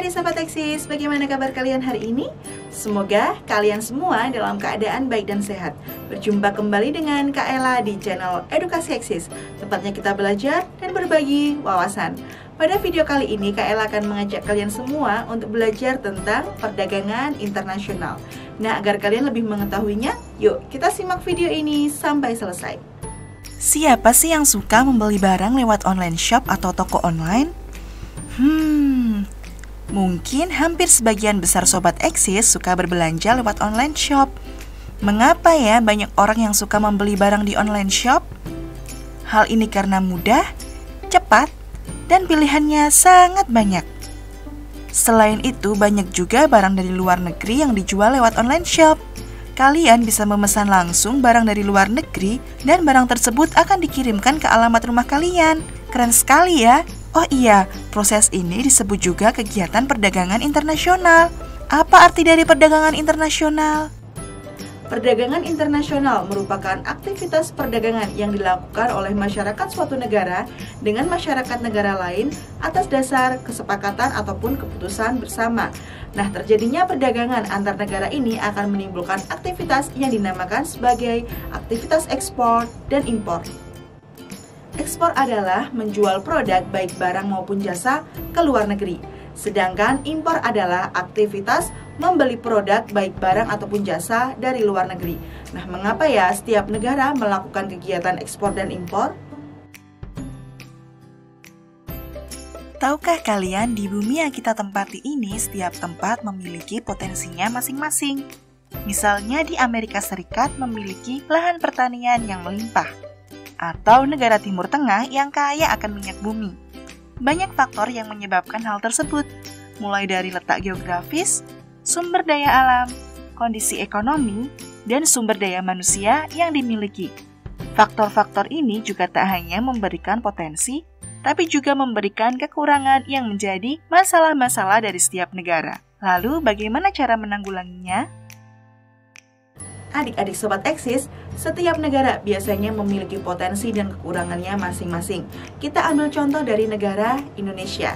adik-adik sahabat Eksis, bagaimana kabar kalian hari ini? Semoga kalian semua dalam keadaan baik dan sehat. Berjumpa kembali dengan Kak Ella di channel Edukasi Eksis. Tempatnya kita belajar dan berbagi wawasan. Pada video kali ini Kak Ella akan mengajak kalian semua untuk belajar tentang perdagangan internasional. Nah, agar kalian lebih mengetahuinya, yuk kita simak video ini sampai selesai. Siapa sih yang suka membeli barang lewat online shop atau toko online? Mungkin hampir sebagian besar Sobat Eksis suka berbelanja lewat online shop. Mengapa ya banyak orang yang suka membeli barang di online shop? Hal ini karena mudah, cepat, dan pilihannya sangat banyak. Selain itu, banyak juga barang dari luar negeri yang dijual lewat online shop. Kalian bisa memesan langsung barang dari luar negeri dan barang tersebut akan dikirimkan ke alamat rumah kalian. Keren sekali ya! Oh iya, proses ini disebut juga kegiatan perdagangan internasional. Apa arti dari perdagangan internasional? Perdagangan internasional merupakan aktivitas perdagangan yang dilakukan oleh masyarakat suatu negara dengan masyarakat negara lain atas dasar kesepakatan ataupun keputusan bersama. Nah, terjadinya perdagangan antar negara ini akan menimbulkan aktivitas yang dinamakan sebagai aktivitas ekspor dan impor. Ekspor adalah menjual produk baik barang maupun jasa ke luar negeri. Sedangkan impor adalah aktivitas membeli produk baik barang ataupun jasa dari luar negeri. Nah, mengapa ya setiap negara melakukan kegiatan ekspor dan impor? Tahukah kalian di bumi yang kita tempati ini setiap tempat memiliki potensinya masing-masing? Misalnya di Amerika Serikat memiliki lahan pertanian yang melimpah, atau negara Timur Tengah yang kaya akan minyak bumi. Banyak faktor yang menyebabkan hal tersebut, mulai dari letak geografis, sumber daya alam, kondisi ekonomi, dan sumber daya manusia yang dimiliki. Faktor-faktor ini juga tak hanya memberikan potensi, tapi juga memberikan kekurangan yang menjadi masalah-masalah dari setiap negara. Lalu, bagaimana cara menanggulanginya? Adik-adik Sobat Eksis, setiap negara biasanya memiliki potensi dan kekurangannya masing-masing. Kita ambil contoh dari negara Indonesia.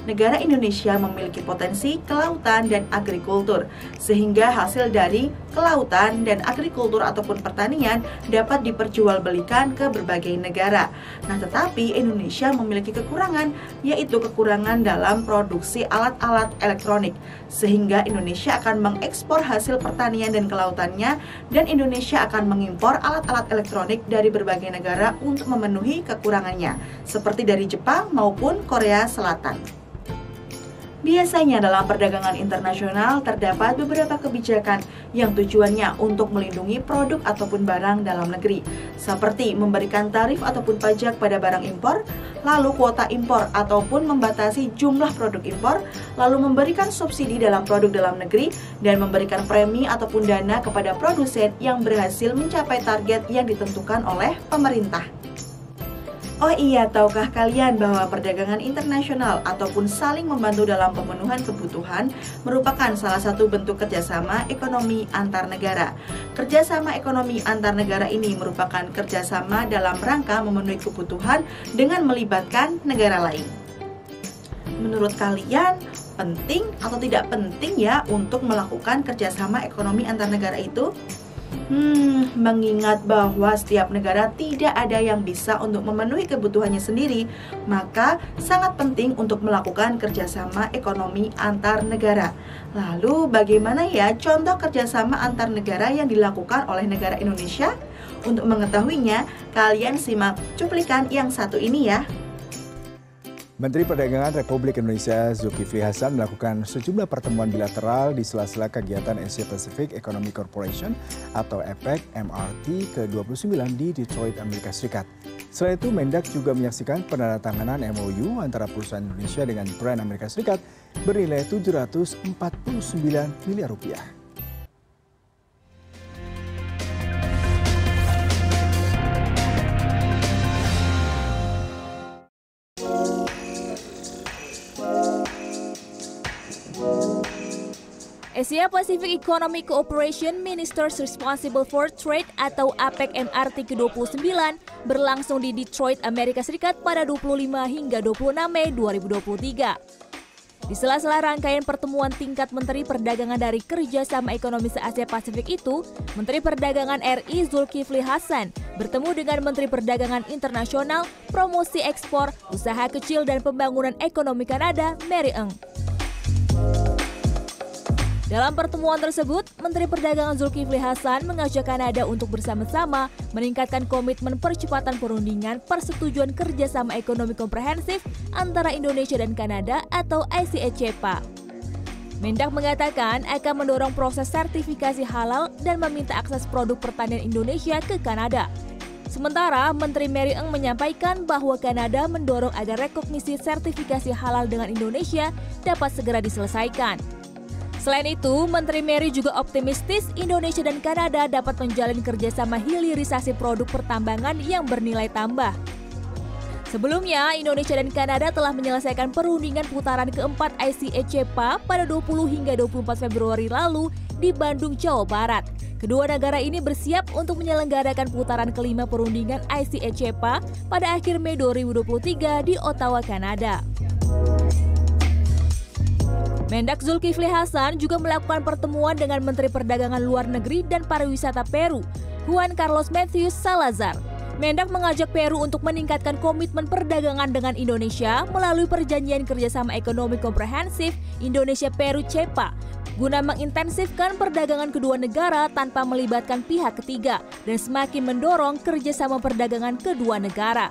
Negara Indonesia memiliki potensi kelautan dan agrikultur, sehingga hasil dari kelautan dan agrikultur ataupun pertanian dapat diperjualbelikan ke berbagai negara. Nah, tetapi Indonesia memiliki kekurangan, yaitu kekurangan dalam produksi alat-alat elektronik, sehingga Indonesia akan mengekspor hasil pertanian dan kelautannya, dan Indonesia akan mengimpor alat-alat elektronik dari berbagai negara untuk memenuhi kekurangannya, seperti dari Jepang maupun Korea Selatan. Biasanya dalam perdagangan internasional terdapat beberapa kebijakan yang tujuannya untuk melindungi produk ataupun barang dalam negeri, seperti memberikan tarif ataupun pajak pada barang impor, lalu kuota impor ataupun membatasi jumlah produk impor, lalu memberikan subsidi dalam produk dalam negeri, dan memberikan premi ataupun dana kepada produsen yang berhasil mencapai target yang ditentukan oleh pemerintah. Oh iya, tahukah kalian bahwa perdagangan internasional ataupun saling membantu dalam pemenuhan kebutuhan merupakan salah satu bentuk kerjasama ekonomi antar negara. Kerjasama ekonomi antar negara ini merupakan kerjasama dalam rangka memenuhi kebutuhan dengan melibatkan negara lain. Menurut kalian, penting atau tidak penting ya untuk melakukan kerjasama ekonomi antar negara itu? Mengingat bahwa setiap negara tidak ada yang bisa untuk memenuhi kebutuhannya sendiri, maka sangat penting untuk melakukan kerjasama ekonomi antar negara. Lalu bagaimana ya contoh kerjasama antar negara yang dilakukan oleh negara Indonesia? Untuk mengetahuinya, kalian simak cuplikan yang satu ini ya. Menteri Perdagangan Republik Indonesia Zulkifli Hasan melakukan sejumlah pertemuan bilateral di sela-sela kegiatan Asia Pacific Economic Corporation atau APEC MRT ke-29 di Detroit, Amerika Serikat. Selain itu, Mendak juga menyaksikan penandatanganan MOU antara perusahaan Indonesia dengan brand Amerika Serikat bernilai 749 miliar rupiah. Asia Pacific Economic Cooperation Ministers Responsible for Trade atau APEC MRT ke-29 berlangsung di Detroit, Amerika Serikat pada 25 hingga 26 Mei 2023. Di sela-sela rangkaian pertemuan tingkat Menteri Perdagangan dari Kerjasama Ekonomi se-Asia Pasifik itu, Menteri Perdagangan RI Zulkifli Hasan bertemu dengan Menteri Perdagangan Internasional, Promosi Ekspor, Usaha Kecil dan Pembangunan Ekonomi Kanada, Mary Ng. Dalam pertemuan tersebut, Menteri Perdagangan Zulkifli Hasan mengajak Kanada untuk bersama-sama meningkatkan komitmen percepatan perundingan persetujuan kerjasama ekonomi komprehensif antara Indonesia dan Kanada atau ICE-CEPA. Mendak mengatakan akan mendorong proses sertifikasi halal dan meminta akses produk pertanian Indonesia ke Kanada. Sementara Menteri Mary Ng menyampaikan bahwa Kanada mendorong agar rekognisi sertifikasi halal dengan Indonesia dapat segera diselesaikan. Selain itu, Menteri Mary juga optimistis Indonesia dan Kanada dapat menjalin kerjasama hilirisasi produk pertambangan yang bernilai tambah. Sebelumnya, Indonesia dan Kanada telah menyelesaikan perundingan putaran keempat ICE-CEPA pada 20 hingga 24 Februari lalu di Bandung, Jawa Barat. Kedua negara ini bersiap untuk menyelenggarakan putaran kelima perundingan ICE-CEPA pada akhir Mei 2023 di Ottawa, Kanada. Mendak Zulkifli Hasan juga melakukan pertemuan dengan Menteri Perdagangan Luar Negeri dan Pariwisata Peru, Juan Carlos Matthews Salazar. Mendak mengajak Peru untuk meningkatkan komitmen perdagangan dengan Indonesia melalui Perjanjian Kerjasama Ekonomi Komprehensif Indonesia-Peru CEPA, guna mengintensifkan perdagangan kedua negara tanpa melibatkan pihak ketiga dan semakin mendorong kerjasama perdagangan kedua negara.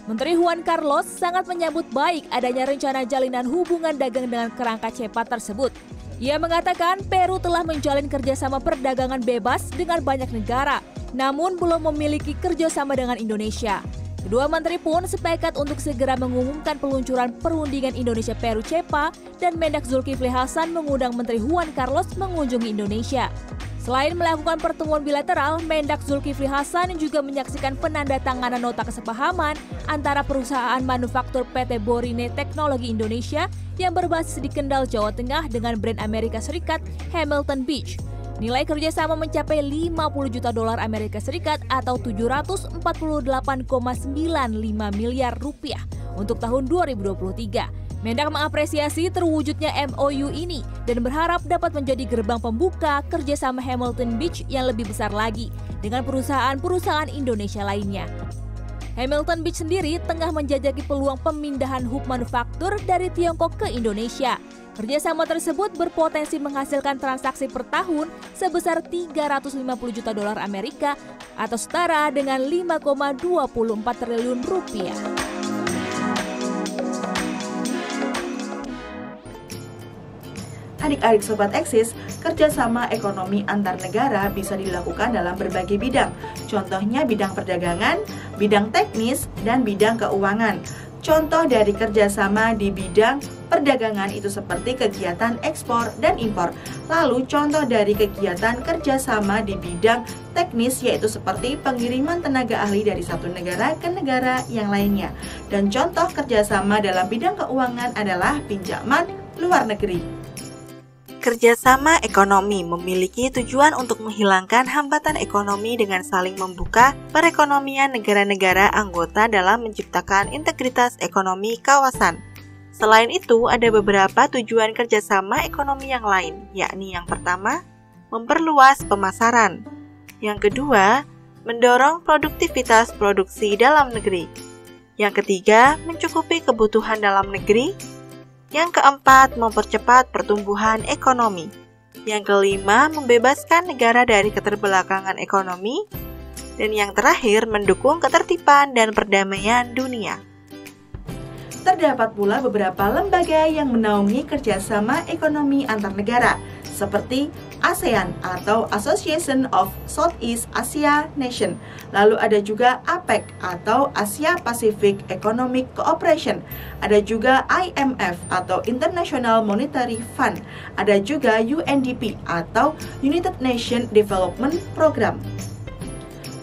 Menteri Juan Carlos sangat menyambut baik adanya rencana jalinan hubungan dagang dengan kerangka CEPA tersebut. Ia mengatakan Peru telah menjalin kerjasama perdagangan bebas dengan banyak negara, namun belum memiliki kerjasama dengan Indonesia. Kedua menteri pun sepakat untuk segera mengumumkan peluncuran perundingan Indonesia-Peru CEPA dan Mendak Zulkifli Hasan mengundang Menteri Juan Carlos mengunjungi Indonesia. Selain melakukan pertemuan bilateral, Mendak Zulkifli Hasan juga menyaksikan penandatanganan nota kesepahaman antara perusahaan manufaktur PT Borine Teknologi Indonesia yang berbasis di Kendal, Jawa Tengah dengan brand Amerika Serikat Hamilton Beach. Nilai kerjasama mencapai 50 juta dolar Amerika Serikat atau 748,95 miliar rupiah untuk tahun 2023. Mendak mengapresiasi terwujudnya MOU ini dan berharap dapat menjadi gerbang pembuka kerjasama Hamilton Beach yang lebih besar lagi dengan perusahaan-perusahaan Indonesia lainnya. Hamilton Beach sendiri tengah menjajaki peluang pemindahan hub manufaktur dari Tiongkok ke Indonesia. Kerjasama tersebut berpotensi menghasilkan transaksi per tahun sebesar 350 juta dolar Amerika atau setara dengan 5,24 triliun rupiah. Adik-adik Sobat Eksis, kerjasama ekonomi antar negara bisa dilakukan dalam berbagai bidang. Contohnya bidang perdagangan, bidang teknis, dan bidang keuangan. Contoh dari kerjasama di bidang perdagangan itu seperti kegiatan ekspor dan impor. Lalu contoh dari kegiatan kerjasama di bidang teknis yaitu seperti pengiriman tenaga ahli dari satu negara ke negara yang lainnya. Dan contoh kerjasama dalam bidang keuangan adalah pinjaman luar negeri. Kerjasama ekonomi memiliki tujuan untuk menghilangkan hambatan ekonomi dengan saling membuka perekonomian negara-negara anggota dalam menciptakan integritas ekonomi kawasan. Selain itu, ada beberapa tujuan kerjasama ekonomi yang lain, yakni yang pertama, memperluas pemasaran. Yang kedua, mendorong produktivitas produksi dalam negeri. Yang ketiga, mencukupi kebutuhan dalam negeri. Yang keempat, mempercepat pertumbuhan ekonomi. Yang kelima, membebaskan negara dari keterbelakangan ekonomi. Dan yang terakhir, mendukung ketertiban dan perdamaian dunia. Terdapat pula beberapa lembaga yang menaungi kerjasama ekonomi antar negara, seperti ASEAN atau Association of Southeast Asia Nation. Lalu ada juga APEC atau Asia Pacific Economic Cooperation. Ada juga IMF atau International Monetary Fund. Ada juga UNDP atau United Nations Development Program.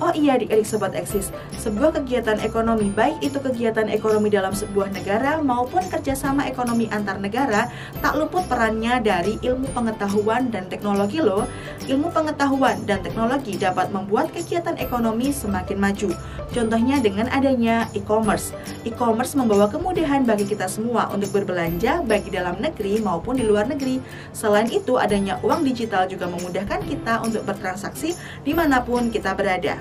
Oh iya adik-adik Sobat Eksis, sebuah kegiatan ekonomi, baik itu kegiatan ekonomi dalam sebuah negara maupun kerjasama ekonomi antar negara, tak luput perannya dari ilmu pengetahuan dan teknologi loh. Ilmu pengetahuan dan teknologi dapat membuat kegiatan ekonomi semakin maju. Contohnya dengan adanya e-commerce. E-commerce membawa kemudahan bagi kita semua untuk berbelanja baik di dalam negeri maupun di luar negeri. Selain itu, adanya uang digital juga memudahkan kita untuk bertransaksi dimanapun kita berada.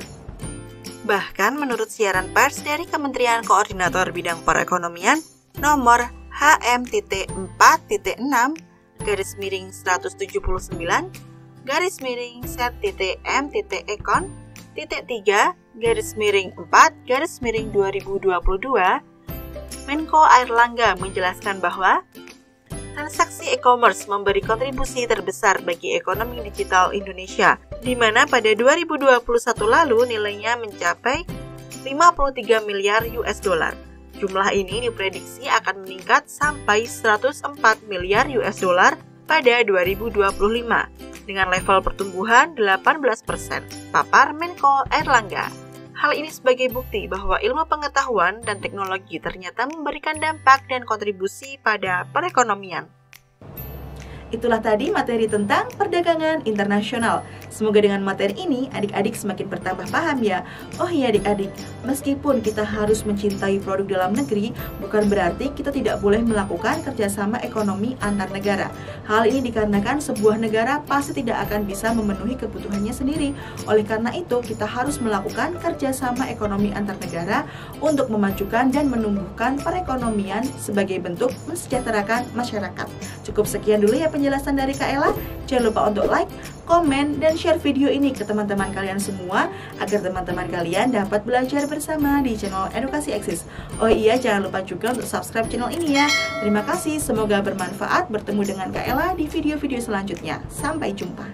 Bahkan menurut siaran pers dari Kementerian Koordinator Bidang Perekonomian nomor HM.49-set.M.Set.3/4/2022, Menko Airlangga menjelaskan bahwa transaksi e-commerce memberi kontribusi terbesar bagi ekonomi digital Indonesia, di mana pada 2021 lalu nilainya mencapai 53 miliar US dollar. Jumlah ini diprediksi akan meningkat sampai 104 miliar US dollar pada 2025 dengan level pertumbuhan 18%, papar Menko Airlangga. Hal ini sebagai bukti bahwa ilmu pengetahuan dan teknologi ternyata memberikan dampak dan kontribusi pada perekonomian. Itulah tadi materi tentang perdagangan internasional. Semoga dengan materi ini adik-adik semakin bertambah paham ya. Oh iya adik-adik, meskipun kita harus mencintai produk dalam negeri, bukan berarti kita tidak boleh melakukan kerjasama ekonomi antar negara. Hal ini dikarenakan sebuah negara pasti tidak akan bisa memenuhi kebutuhannya sendiri. Oleh karena itu, kita harus melakukan kerjasama ekonomi antar negara untuk memajukan dan menumbuhkan perekonomian sebagai bentuk mensejahterakan masyarakat. Cukup sekian dulu ya penjelasan dari Kak Ella. Jangan lupa untuk like, komen, dan share video ini ke teman-teman kalian semua agar teman-teman kalian dapat belajar bersama di channel Edukasi Eksis. Oh iya, jangan lupa juga untuk subscribe channel ini ya. Terima kasih, semoga bermanfaat. Bertemu dengan Kak Ella di video-video selanjutnya. Sampai jumpa.